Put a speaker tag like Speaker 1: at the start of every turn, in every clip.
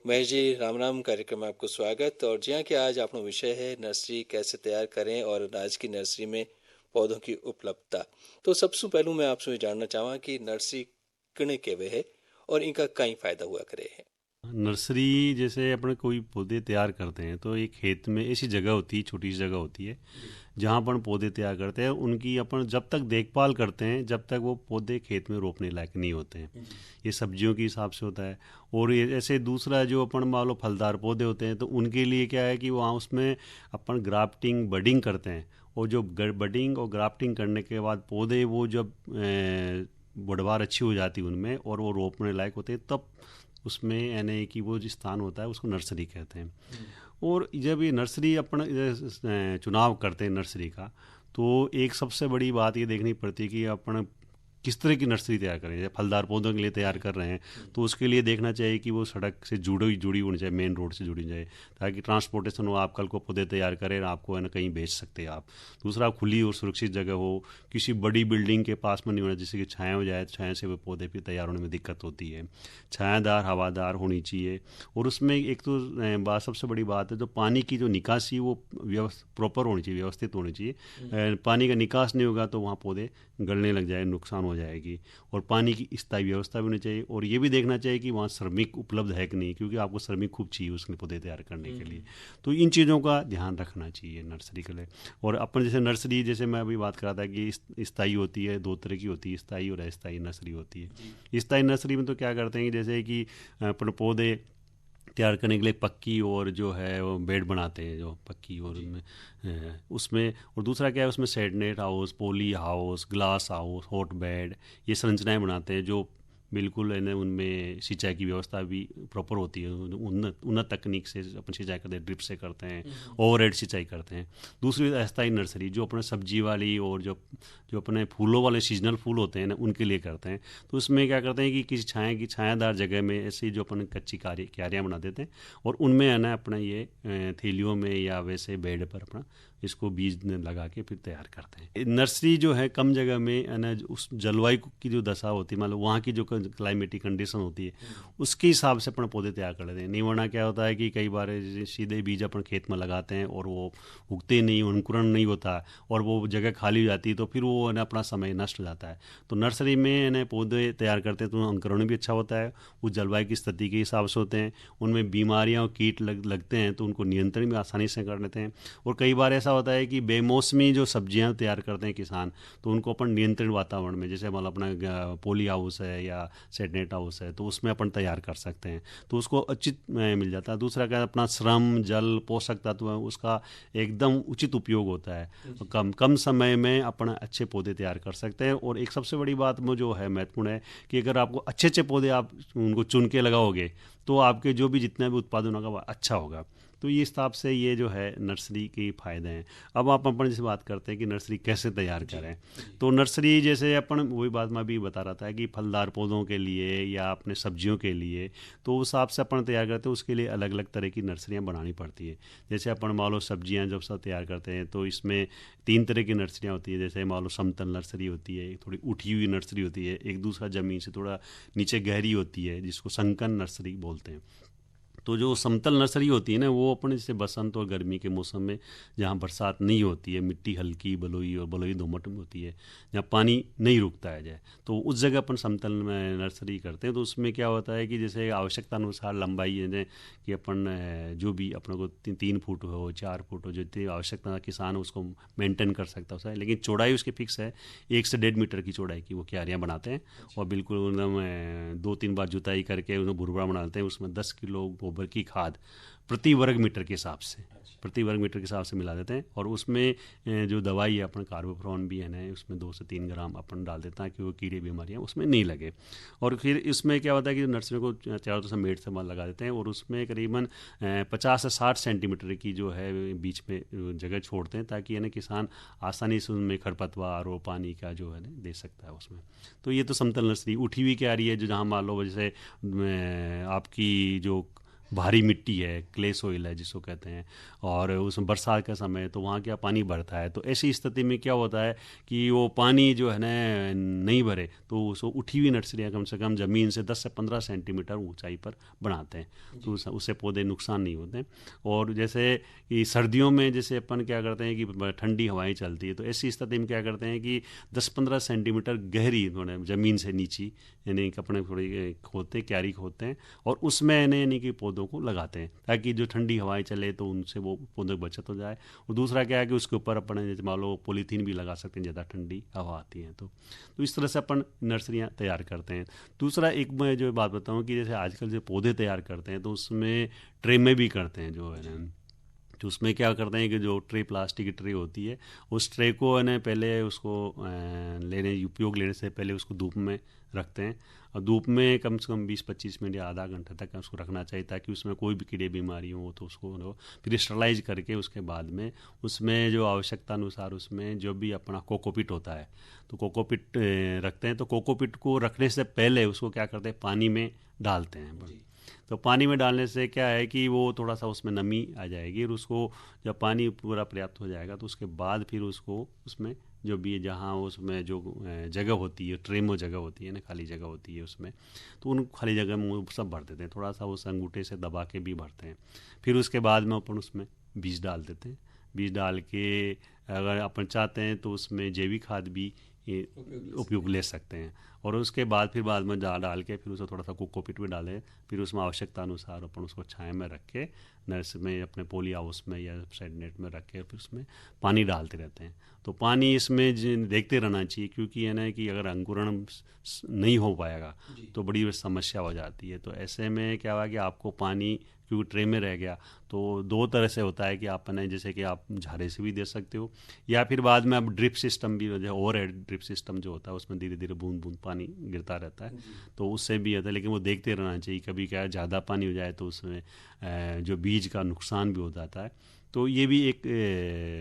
Speaker 1: महेश जी, राम राम। कार्यक्रम में आपको स्वागत। और जी हाँ, कि आज આપણો विषय है नर्सरी कैसे तैयार करें और अनाज की नर्सरी में पौधों की उपलब्धता। तो सबसे पहलू मैं आपसे ये जानना चाहूँ कि नर्सरी कणे केवे है और इनका कई फायदा हुआ करे है।
Speaker 2: नर्सरी जैसे अपने कोई पौधे तैयार करते हैं तो एक खेत में ऐसी जगह होती है, छोटी सी जगह होती है जहाँ अपन पौधे तैयार करते हैं। उनकी अपन जब तक देखभाल करते हैं जब तक वो पौधे खेत में रोपने लायक नहीं होते हैं। ये सब्जियों के हिसाब से होता है। और ये ऐसे दूसरा जो अपन मान लो फलदार पौधे होते हैं तो उनके लिए क्या है कि वहाँ उसमें अपन ग्राफ्टिंग बडिंग करते हैं। और जो बडिंग और ग्राफ्टिंग करने के बाद पौधे वो जब बढ़वार अच्छी हो जाती है उनमें और वो रोपने लायक होते हैं तब उसमें यानी कि वो जो स्थान होता है उसको नर्सरी कहते हैं। और जब ये नर्सरी अपन चुनाव करते हैं नर्सरी का, तो एक सबसे बड़ी बात ये देखनी पड़ती है कि अपन किस तरह की नर्सरी तैयार करें। जैसे फलदार पौधों के लिए तैयार कर रहे हैं तो उसके लिए देखना चाहिए कि वो सड़क से जुड़ी होनी चाहिए, मेन रोड से जुड़ी जाए, ताकि ट्रांसपोर्टेशन हो। आप कल को पौधे तैयार करें और आपको है ना कहीं बेच सकते हैं आप। दूसरा, खुली और सुरक्षित जगह हो, किसी बड़ी बिल्डिंग के पास में नहीं होना जिससे कि छाया हो जाए, छाया से वो पौधे भी तैयार होने में दिक्कत होती है। छायादार हवादार होनी चाहिए। और उसमें एक तो बात सबसे बड़ी बात है, जो पानी की जो निकासी वो प्रॉपर होनी चाहिए, व्यवस्थित होनी चाहिए। पानी का निकास नहीं होगा तो वहाँ पौधे गलने लग जाए, नुकसान हो जाएगी। और पानी की स्थायी व्यवस्था भी होनी चाहिए। और ये भी देखना चाहिए कि वहाँ श्रमिक उपलब्ध है कि नहीं, क्योंकि आपको श्रमिक खूब चाहिए उसके पौधे तैयार करने के लिए। तो इन चीज़ों का ध्यान रखना चाहिए नर्सरी के लिए। और अपन जैसे नर्सरी, जैसे मैं अभी बात कर रहा था कि स्थायी होती है, दो तरह की होती है, स्थायी और अस्थायी नर्सरी होती है। स्थायी नर्सरी में तो क्या करते हैं कि जैसे कि अपन पौधे तैयार करने के लिए पक्की और जो है वो बेड बनाते हैं, जो पक्की और उनमें उसमें। और दूसरा क्या है, उसमें shade net house, poly house, glass house, hot bed, ये संरचनाएं बनाते हैं जो बिल्कुल है ना, उनमें सिंचाई की व्यवस्था भी प्रॉपर होती है। उन्नत उन्नत तकनीक से अपन सिंचाई करते हैं, ड्रिप से करते हैं, ओवर सिंचाई करते हैं। दूसरी अस्थायी नर्सरी जो अपने सब्जी वाली और जो जो अपने फूलों वाले सीजनल फूल होते हैं ना उनके लिए करते हैं। तो उसमें क्या करते हैं कि किसी छायादार जगह में ऐसी जो अपन कच्ची क्यारियाँ बना देते हैं और उनमें है ना अपना ये थैलियों में या वैसे बेड पर अपना इसको बीज लगा के फिर तैयार करते हैं। नर्सरी जो है कम जगह में है ना, उस जलवायु की जो दशा होती है, मतलब वहाँ की जो क्लाइमेटिक कंडीशन होती है उसके हिसाब से अपने पौधे तैयार कर लेते हैं। नहीं वरना क्या होता है कि कई बार सीधे बीज अपन खेत में लगाते हैं और वो उगते नहीं, अंकुरण नहीं होता और वो जगह खाली हो जाती है, तो फिर वो है ना अपना समय नष्ट हो जाता है। तो नर्सरी में है ना पौधे तैयार करते हैं तो अंकुरण भी अच्छा होता है, उस जलवायु की स्थिति के हिसाब से होते हैं। उनमें बीमारियाँ और कीट लगते हैं तो उनको नियंत्रण भी आसानी से कर लेते हैं। और कई बार ऐसा होता है कि बेमौसमी जो सब्जियां तैयार करते हैं किसान, तो उनको अपन नियंत्रित वातावरण में, जैसे मतलब अपना पोली हाउस है या सेडनेट हाउस है, तो उसमें अपन तैयार कर सकते हैं। तो उसको उचित मिल जाता है। दूसरा क्या है, अपना श्रम, जल, पोषक तत्व है उसका एकदम उचित उपयोग होता है। कम कम समय में अपन अच्छे पौधे तैयार कर सकते हैं। और एक सबसे बड़ी बात में जो है महत्वपूर्ण है कि अगर आपको अच्छे अच्छे पौधे आप उनको चुन के लगाओगे तो आपके जो भी जितना भी उत्पादन होगा वह अच्छा होगा। तो ये हिसाब से ये जो है नर्सरी के फ़ायदे हैं। अब आप अपन जैसे बात करते हैं कि नर्सरी कैसे तैयार करें। तो नर्सरी जैसे अपन वही बात मैं भी बता रहा था कि फलदार पौधों के लिए या अपने सब्जियों के लिए, तो उस हिसाब से अपन तैयार करते हैं उसके लिए अलग अलग तरह की नर्सरियाँ बनानी पड़ती है। जैसे अपन मान लो सब्जियाँ जब सब तैयार करते हैं तो इसमें तीन तरह की नर्सरियाँ होती है। जैसे मान लो समतल नर्सरी होती है, एक थोड़ी उठी हुई नर्सरी होती है, एक दूसरा ज़मीन से थोड़ा नीचे गहरी होती है जिसको संकन नर्सरी बोलते हैं। तो जो समतल नर्सरी होती है ना वो अपने जैसे बसंत और गर्मी के मौसम में, जहाँ बरसात नहीं होती है, मिट्टी हल्की बलुई और बलुई दोमट में होती है, जहाँ पानी नहीं रुकता है जाए, तो उस जगह अपन समतल में नर्सरी करते हैं। तो उसमें क्या होता है कि जैसे आवश्यकता अनुसार लंबाई है कि अपन जो भी अपने को 3 फुट हो, 4 फुट हो, जो इतनी आवश्यकता किसान उसको मेंटेन कर सकता है। लेकिन चौड़ाई उसकी फिक्स है, 1 से 1.5 मीटर की चौड़ाई की वो क्यारियाँ बनाते हैं। और बिल्कुल एकदम 2-3 बार जुताई करके उन्हें भुरभुरा बनाते हैं। उसमें 10 किलो गोबर की खाद प्रति वर्ग मीटर के हिसाब से, मिला देते हैं। और उसमें जो दवाई है अपन कार्बोफ्रॉन भी है ना, उसमें 2 से 3 ग्राम अपन डाल देते हैं कि वो कीड़े बीमारियाँ उसमें नहीं लगे। और फिर इसमें क्या होता है कि नर्सरी को चारों तरफ से मेड़ से माल लगा देते हैं और उसमें करीबन 50 से 60 सेंटीमीटर की जो है बीच में जगह छोड़ते हैं, ताकि है ना किसान आसानी से उनमें खरपतवार और पानी का जो है ना दे सकता है उसमें। तो ये तो समतल नर्सरी। उठी हुई क्या आ रही है जो जहाँ मान लो जैसे आपकी जो भारी मिट्टी है, क्ले सोइल है जिसको कहते हैं, और उसमें बरसात का समय है तो वहाँ क्या पानी बढ़ता है, तो ऐसी स्थिति में क्या होता है कि वो पानी जो है ना नहीं भरे तो उसको उठी हुई नर्सरियाँ कम से कम ज़मीन से 10 से 15 सेंटीमीटर ऊंचाई पर बनाते हैं, तो उससे पौधे नुकसान नहीं होते हैं। और जैसे कि सर्दियों में जैसे अपन क्या करते हैं कि ठंडी हवाएं चलती है, तो ऐसी स्थिति में क्या करते हैं कि 10-15 सेंटीमीटर गहरी थोड़े ज़मीन से नीचे यानी कपड़े थोड़ी खोदते क्यारी खोदते हैं और उसमें यानी कि पौधों को लगाते हैं ताकि जो ठंडी हवाएं चले तो उनसे वो पौधों की बचत हो जाए। और दूसरा क्या है कि उसके ऊपर अपन जैसे मान लो पॉलीथीन भी लगा सकते हैं ज़्यादा ठंडी हवा आती है तो इस तरह से अपन नर्सरियाँ तैयार करते हैं। दूसरा एक मैं जो बात बताऊँ कि जैसे आजकल जो पौधे तैयार करते हैं तो उसमें ट्रे में भी करते हैं जो है ना, तो उसमें क्या करते हैं कि जो ट्रे प्लास्टिक की ट्रे होती है उस ट्रे को है ना पहले उसको उपयोग लेने से पहले उसको धूप में रखते हैं और धूप में कम से कम 20-25 मिनट या आधा घंटा तक उसको रखना चाहिए ताकि उसमें कोई भी कीड़े बीमारी हो तो उसको फिर स्टरलाइज करके उसके बाद में उसमें जो आवश्यकता अनुसार उसमें जो भी अपना कोकोपीट होता है तो कोकोपीट रखते हैं। तो कोकोपीट को रखने से पहले उसको क्या करते हैं पानी में डालते हैं। तो पानी में डालने से क्या है कि वो थोड़ा सा उसमें नमी आ जाएगी और उसको जब पानी पूरा पर्याप्त हो जाएगा तो उसके बाद फिर उसको उसमें जो भी जहाँ उसमें जो जगह होती है ट्रे में जगह होती है ना खाली जगह होती है उसमें तो उन खाली जगह में वो सब भर देते हैं, थोड़ा सा उस अंगूठे से दबा के भी भरते हैं। फिर उसके बाद में अपन उसमें बीज डाल देते हैं। बीज डाल के अगर अपन चाहते हैं तो उसमें जैविक खाद भी उपयोग ले सकते हैं और उसके बाद फिर बाद में डाल के फिर उसे थोड़ा सा कोकोपीट भी डालें। फिर उसमें आवश्यकता अनुसार अपन उसको छाया में रख के नर्स में अपने पोली हाउस में या साइड नेट में रख के फिर उसमें पानी डालते रहते हैं। तो पानी इसमें देखते रहना चाहिए क्योंकि है ना कि अगर अंकुरण नहीं हो पाएगा तो बड़ी समस्या हो जाती है। तो ऐसे में क्या हुआ कि आपको पानी क्योंकि ट्रे में रह गया तो दो तरह से होता है कि आपने जैसे कि आप झारे से भी दे सकते हो या फिर बाद में आप ड्रिप सिस्टम भी जो ओवर हेड ड्रिप सिस्टम जो होता है उसमें धीरे धीरे बूंद बूंद पानी गिरता रहता है तो उससे भी होता है। लेकिन वो देखते रहना चाहिए, कभी क्या ज़्यादा पानी हो जाए तो उसमें जो बीज का नुकसान भी हो जाता है। तो ये भी एक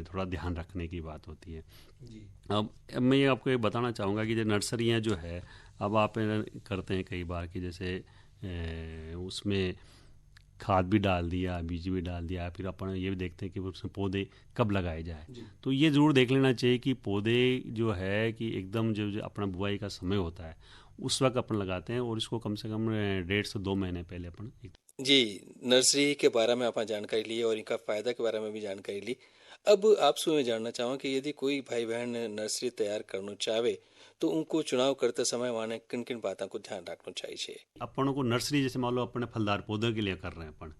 Speaker 2: थोड़ा ध्यान रखने की बात होती है। अब मैं ये आपको ये बताना चाहूँगा कि जो नर्सरियाँ जो है अब आप करते हैं कई बार कि जैसे उसमें खाद भी डाल दिया, बीज भी डाल दिया, फिर अपन ये भी देखते हैं कि उसमें पौधे कब लगाए जाए। तो ये ज़रूर देख लेना चाहिए कि पौधे जो है कि एकदम जो अपना बुआई का समय होता है उस वक्त अपन लगाते हैं और इसको कम से कम 1.5 से 2 महीने पहले अपन
Speaker 1: जी, नर्सरी के बारे में आपने जानकारी ली और इनका फ़ायदा के बारे में भी जानकारी ली। अब आपसे मैं जानना चाहूँ कि यदि कोई भाई बहन नर्सरी तैयार करना चाहे तो उनको चुनाव करते समय वहाँ किन किन बातों को ध्यान रखना चाहिए?
Speaker 2: अपन को नर्सरी जैसे मान लो अपने फलदार पौधों के लिए कर रहे हैं अपन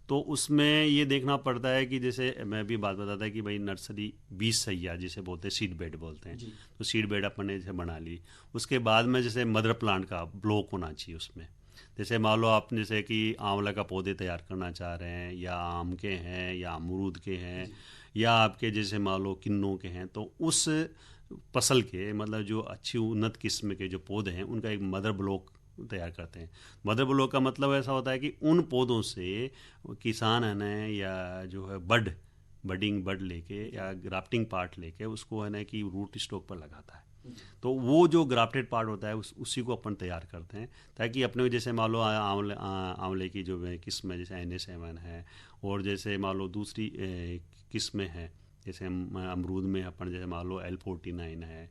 Speaker 2: तो उसमें ये देखना पड़ता है कि जैसे मैं भी बात बताता है कि भाई नर्सरी बीज सैया जिसे बोलते हैं सीड बेड बोलते हैं। तो सीड बेड अपन ने जैसे बना ली उसके बाद में जैसे मदर प्लांट का ब्लॉक होना चाहिए उसमें। जैसे मान लो आप जैसे कि आंवला का पौधे तैयार करना चाह रहे हैं या आम के हैं या अमरूद के हैं या आपके जैसे मान लो किन्नों के हैं तो उस फसल के मतलब जो अच्छी उन्नत किस्म के जो पौधे हैं उनका एक मदर ब्लॉक तैयार करते हैं। मदर ब्लॉक का मतलब ऐसा होता है कि उन पौधों से किसान है ना या जो है बडिंग बड लेके या ग्राफ्टिंग पार्ट लेके उसको है ना कि रूट स्टॉक पर लगाता है। तो वो जो ग्राफ्टेड पार्ट होता है उसी को अपन तैयार करते हैं ताकि अपने जैसे मान लो आंवले की जो किस्म है जैसे NA7 है और जैसे मान लो दूसरी किस्में हैं जैसे अमरूद में अपन जैसे मान लो L49 है।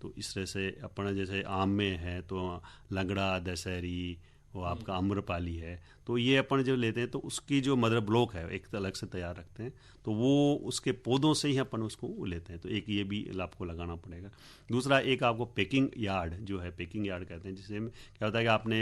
Speaker 2: तो इस तरह से अपन जैसे आम में है तो लंगड़ा दशहरी वो आपका आम्रपाली है। तो ये अपन जो लेते हैं तो उसकी जो मदर ब्लॉक है एक अलग से तैयार रखते हैं तो वो उसके पौधों से ही अपन उसको लेते हैं। तो एक ये भी आपको लगाना पड़ेगा। दूसरा एक आपको पैकिंग यार्ड जो है पैकिंग यार्ड कहते हैं जिससे क्या होता है कि आपने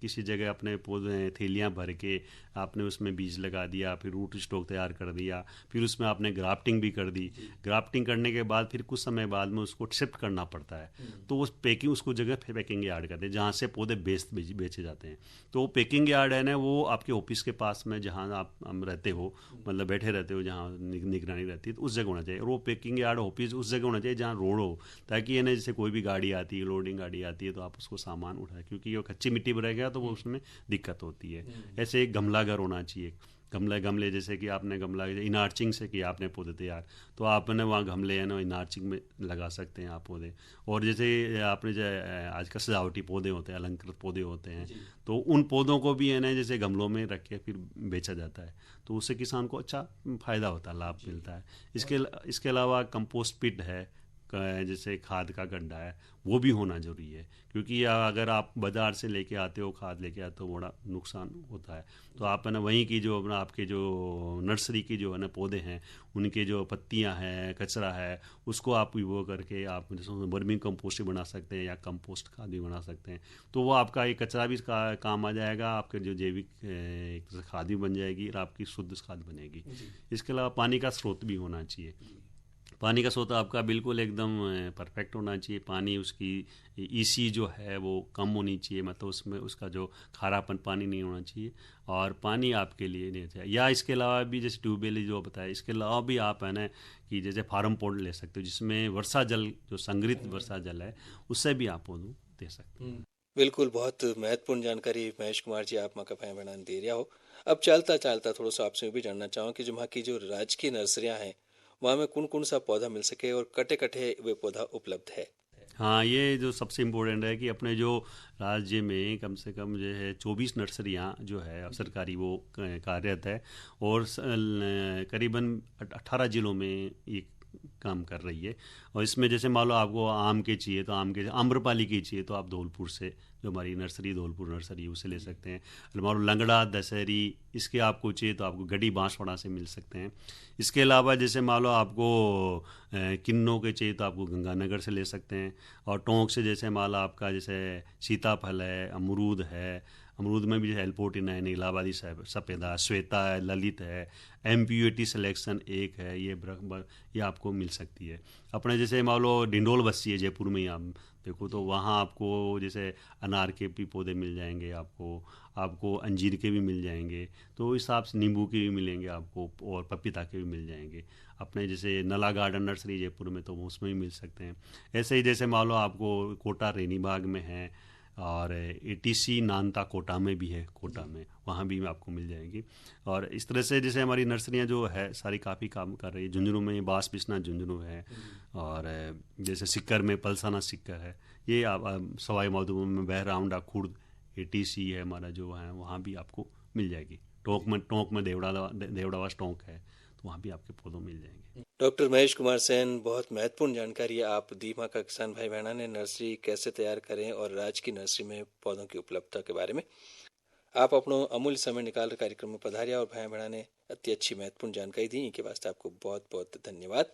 Speaker 2: किसी जगह अपने पौधे थैलियाँ भर के आपने उसमें बीज लगा दिया फिर रूट स्टॉक तैयार कर दिया फिर उसमें आपने ग्राफ्टिंग भी कर दी। ग्राफ्टिंग करने के बाद फिर कुछ समय बाद में उसको शिफ्ट करना पड़ता है तो उस पैकिंग उसको जगह पैकिंग यार्ड कहते हैं जहाँ से पौधे बेचे जाते हैं। तो वो पैकिंग यार्ड है ना वो आपके ऑफिस के पास में जहाँ आप रहते हो मतलब बैठे रहते हो जहाँ निगरानी रहती है तो उस जगह होना चाहिए। और वो पैकिंग यार्ड ऑफिस उस जगह होना चाहिए जहाँ रोड हो ताकि है ना जैसे कोई भी गाड़ी आती है लोडिंग गाड़ी आती है तो आप उसको सामान उठाए क्योंकि वो कच्ची मिट्टी पर रहेगा तो वो उसमें दिक्कत होती है। ऐसे एक गमला घर होना चाहिए गमले गमले जैसे कि आपने गमला इनार्चिंग से किया आपने पौधे तैयार, तो आपने वहाँ गमले है ना इनार्चिंग में लगा सकते हैं आप पौधे। और जैसे आपने जो आजकल सजावटी पौधे होते हैं, अलंकृत पौधे होते हैं, तो उन पौधों को भी है ना जैसे गमलों में रख के फिर बेचा जाता है, तो उससे किसान को अच्छा फ़ायदा होता है, लाभ मिलता है। इसके अलावा कंपोस्ट पिट है, जैसे खाद का गड्ढा है, वो भी होना ज़रूरी है, क्योंकि अगर आप बाज़ार से लेके आते हो, खाद लेके आते हो, बड़ा नुकसान होता है। तो आप है ना वहीं की जो अपना आपके जो नर्सरी की जो है ना पौधे हैं, उनके जो पत्तियां हैं, कचरा है, उसको आप वो करके आप जैसे वर्मी कंपोस्ट भी बना सकते हैं या कंपोस्ट खाद भी बना सकते हैं। तो वो आपका ये कचरा भी काम आ जाएगा, आपके जो जैविक एक तरह से खाद भी बन जाएगी और आपकी शुद्ध खाद बनेगी। इसके अलावा पानी का स्रोत भी होना चाहिए। पानी का स्रोत आपका बिल्कुल एकदम परफेक्ट होना चाहिए। पानी उसकी ईसी जो है वो कम होनी चाहिए, मतलब उसमें उसका जो खारापन पानी नहीं होना चाहिए, और पानी आपके लिए नहीं चाहिए। या इसके अलावा भी जैसे ट्यूबवेल जो बताया, इसके अलावा भी आप है ना कि जैसे फार्म पॉट ले सकते हो, जिसमें वर्षा जल जो संग्रहित वर्षा जल है उससे भी आप पौधों दे सकते हैं।
Speaker 1: बिल्कुल, बहुत महत्वपूर्ण जानकारी महेश कुमार जी आप मका भाई बनाने दे रहा हो। अब चलता चलता थोड़ा सा आपसे भी जानना चाहूँ कि जो वहाँ की जो राजकीय नर्सरियाँ हैं, वहाँ में कौन कौन सा पौधा मिल सके और कटे कटे वे पौधा उपलब्ध है।
Speaker 2: हाँ, ये जो सबसे इम्पोर्टेंट है कि अपने जो राज्य में कम से कम जो है 24 नर्सरियाँ जो है अब सरकारी वो कार्यरत है, और करीबन 18 ज़िलों में ये काम कर रही है। और इसमें जैसे मान लो आपको आम के चाहिए तो आम के, आम्रपाली की चाहिए तो आप धौलपुर से, जो हमारी नर्सरी धौलपुर नर्सरी उसे ले सकते हैं। और मान लो लंगड़ा दशहरी इसके आपको चाहिए तो आपको गढ़ी बांसवाड़ा से मिल सकते हैं। इसके अलावा जैसे मान लो आपको किन्नों के चाहिए तो आपको गंगानगर से ले सकते हैं। और टोंक से जैसे मान लो आपका जैसे सीताफल है, अमरूद है, अमरूद में भी एल्पोटिन है, नीलावादी सफ़ेदा, श्वेता है, ललित है, एमपीयूटी सिलेक्शन एक है, ये आपको मिल सकती है। अपने जैसे मान लो डिंडोल बस्ती है जयपुर में ही, आप देखो तो वहाँ आपको जैसे अनार के भी पौधे मिल जाएंगे, आपको आपको अंजीर के भी मिल जाएंगे, तो इस हिसाब से नींबू के भी मिलेंगे आपको, और पपीता के भी मिल जाएंगे। अपने जैसे नला गार्डन नर्सरी जयपुर में तो वो उसमें भी मिल सकते हैं। ऐसे ही जैसे मान लो आपको कोटा रेनी बाग में है, और एटीसी नानता कोटा में भी है, कोटा में वहाँ भी आपको मिल जाएगी। और इस तरह से जैसे हमारी नर्सरियाँ जो है सारी काफ़ी काम कर रही है। झुंझुनू में बास बिस्ना झुंझुनू है, और जैसे सिक्कर में पलसाना सिक्कर है। ये सवाई माधोपुर में बहराउंडा खुर्द एटीसी है हमारा जो है, वहाँ भी आपको मिल जाएगी। टोंक में देवड़ावास टोंक है, तो वहाँ भी आपके पौधों मिल जाएंगे।
Speaker 1: डॉक्टर महेश कुमार सेन, बहुत महत्वपूर्ण जानकारी आप दीमा का किसान भाई बहना ने नर्सरी कैसे तैयार करें और राज की नर्सरी में पौधों की उपलब्धता के बारे में आप अपनो अमूल्य समय निकाल कार्यक्रम में पधारिया और भाई बहना ने अति अच्छी महत्वपूर्ण जानकारी दी। इनके वास्ते आपको बहुत बहुत धन्यवाद।